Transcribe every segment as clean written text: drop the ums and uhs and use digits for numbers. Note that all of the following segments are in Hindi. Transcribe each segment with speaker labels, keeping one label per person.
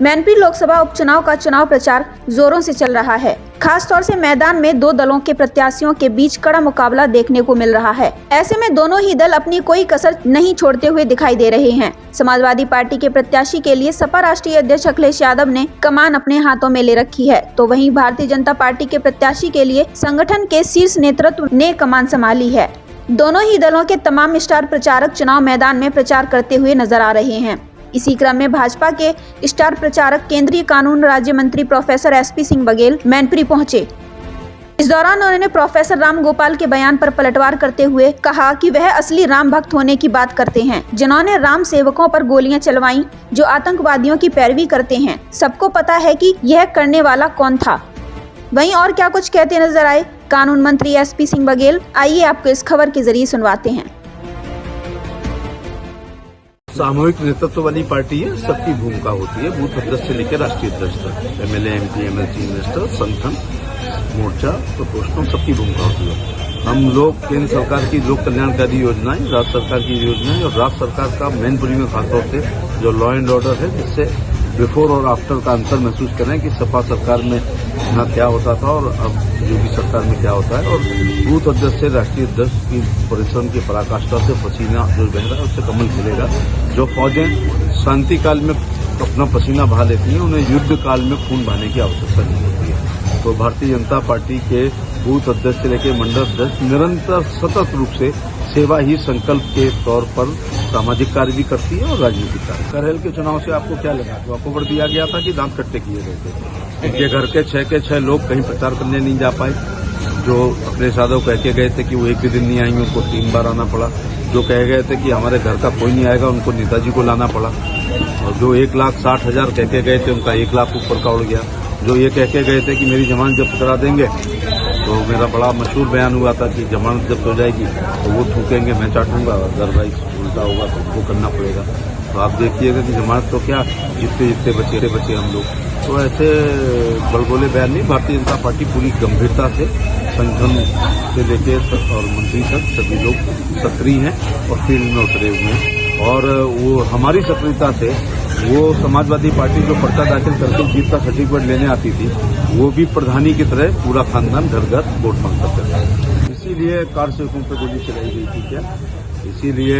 Speaker 1: मैनपुरी लोकसभा उपचुनाव का चुनाव प्रचार जोरों से चल रहा है। खास तौर से मैदान में दो दलों के प्रत्याशियों के बीच कड़ा मुकाबला देखने को मिल रहा है। ऐसे में दोनों ही दल अपनी कोई कसर नहीं छोड़ते हुए दिखाई दे रहे हैं। समाजवादी पार्टी के प्रत्याशी के लिए सपा राष्ट्रीय अध्यक्ष अखिलेश यादव ने कमान अपने हाथों में ले रखी है, तो वहीं भारतीय जनता पार्टी के प्रत्याशी के लिए संगठन के शीर्ष नेतृत्व ने कमान संभाली है। दोनों ही दलों के तमाम स्टार प्रचारक चुनाव मैदान में प्रचार करते हुए नजर आ रहे हैं। इसी क्रम में भाजपा के स्टार प्रचारक केंद्रीय कानून राज्य मंत्री प्रोफेसर SP सिंह बघेल मैनपुरी पहुंचे। इस दौरान उन्होंने प्रोफेसर राम गोपाल के बयान पर पलटवार करते हुए कहा कि वह असली राम भक्त होने की बात करते हैं, जिन्होंने राम सेवकों पर गोलियां चलवाईं, जो आतंकवादियों की पैरवी करते हैं। सबको पता है कि यह करने वाला कौन था। वहीं और क्या कुछ कहते नजर आए कानून मंत्री SP सिंह बघेल, आइए आपको इस खबर के जरिए सुनवाते हैं।
Speaker 2: सामूहिक नेतृत्व वाली पार्टी है, सबकी भूमिका होती है, बूथ अध्यक्ष से लेकर राष्ट्रीय अध्यक्ष तक, MLA, MP, MLC, मिनिस्टर, संगठन, मोर्चा, प्रकोष्ठों, सबकी भूमिका होती है। हम लोग केंद्र सरकार की लोक कल्याणकारी योजनाएं, राज्य सरकार की योजनाएं और राज्य सरकार का मैनपुरी में खासतौर से जो लॉ एंड ऑर्डर है, जिससे बिफोर और आफ्टर का अंतर महसूस करें कि सपा सरकार में ना क्या होता था और अब योगी सरकार में क्या होता है। और बूथ अध्यक्ष से राष्ट्रीय अध्यक्ष की परिश्रम की पराकाष्ठा से पसीना जो बह रहा है उससे कमल खिलेगा। जो फौजें शांति काल में अपना पसीना बहा लेती हैं, उन्हें युद्ध काल में खून बहाने की आवश्यकता नहीं होती है। तो भारतीय जनता पार्टी के बूथ अध्यक्ष से लेकर मंडल अध्यक्ष निरंतर सतत रूप से सेवा ही संकल्प के तौर पर सामाजिक कार्य भी करती है और राजनीतिक कार्य। करेल के चुनाव से आपको क्या लगा? तो आपको दिया गया था कि दांत कट्टे किए गए थे। उनके घर के 6 लोग कहीं प्रचार करने नहीं जा पाए। जो अखिलेश यादव कह के गए थे कि वो एक भी दिन नहीं आएंगे, उनको 3 बार आना पड़ा। जो कह गए थे कि हमारे घर का कोई नहीं आएगा, उनको नेताजी को लाना पड़ा। और जो 1,60,000 कह के गए थे, उनका 1 लाख ऊपर का उड़ गया। जो ये कह के गए थे कि मेरी जमानत जब्त करा देंगे, तो मेरा बड़ा मशहूर बयान हुआ था कि जमानत जब्त हो जाएगी तो वो थूकेंगे, मैं चाटूंगा, अगर भाई उल्टा होगा तो वो करना पड़ेगा। तो आप देखिएगा कि जमानत तो क्या, जितने बचे हम लोग। तो ऐसे बड़बोले बयान नहीं। भारतीय जनता पार्टी पूरी गंभीरता से संगठन से लेकर और मंत्री तक सभी लोग सक्रिय हैं और फील्ड में उतरे हुए हैं। और वो हमारी सक्रियता से वो समाजवादी पार्टी जो पर्चा दाखिल करके जीत का सर्टिफिकेट लेने आती थी, वो भी प्रधानी की तरह पूरा खानदान घर घर वोट मांगता था। इसीलिए कार सेवकों पर गोली चलाई गई थी क्या? इसीलिए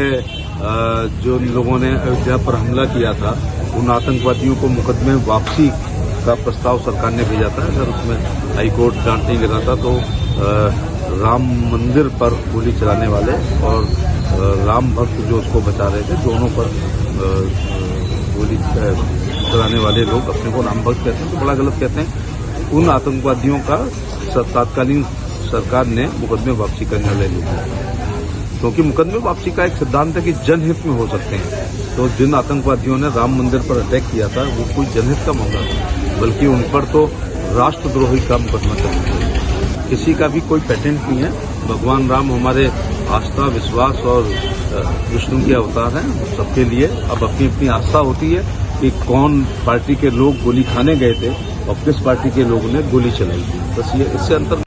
Speaker 2: जो लोगों ने अयोध्या पर हमला किया था, उन आतंकवादियों को मुकदमे वापसी का प्रस्ताव सरकार ने भेजा था। अगर उसमें हाईकोर्ट डांट नहीं लगाता तो राम मंदिर पर गोली चलाने वाले और राम भक्त जो उसको बचा रहे थे, दोनों पर गोली चलाने वाले लोग अपने को राम भक्त कहते हैं तो बड़ा गलत कहते हैं। उन आतंकवादियों का तत्कालीन सरकार ने मुकदमे वापसी करने वाले लोग, क्योंकि मुकदमे वापसी का एक सिद्धांत है कि जनहित में हो सकते हैं। तो जिन आतंकवादियों ने राम मंदिर पर अटैक किया था, वो कोई जनहित का मामला था, बल्कि उन पर तो राष्ट्रद्रोही का मुकदमा चलता है। किसी का भी कोई पेटेंट नहीं है। भगवान राम हमारे आस्था, विश्वास और विष्णु के अवतार हैं। सबके लिए अब अपनी अपनी आस्था होती है कि कौन पार्टी के लोग गोली खाने गए थे और किस पार्टी के लोगों ने गोली चलाई थी। बस ये इससे अंतर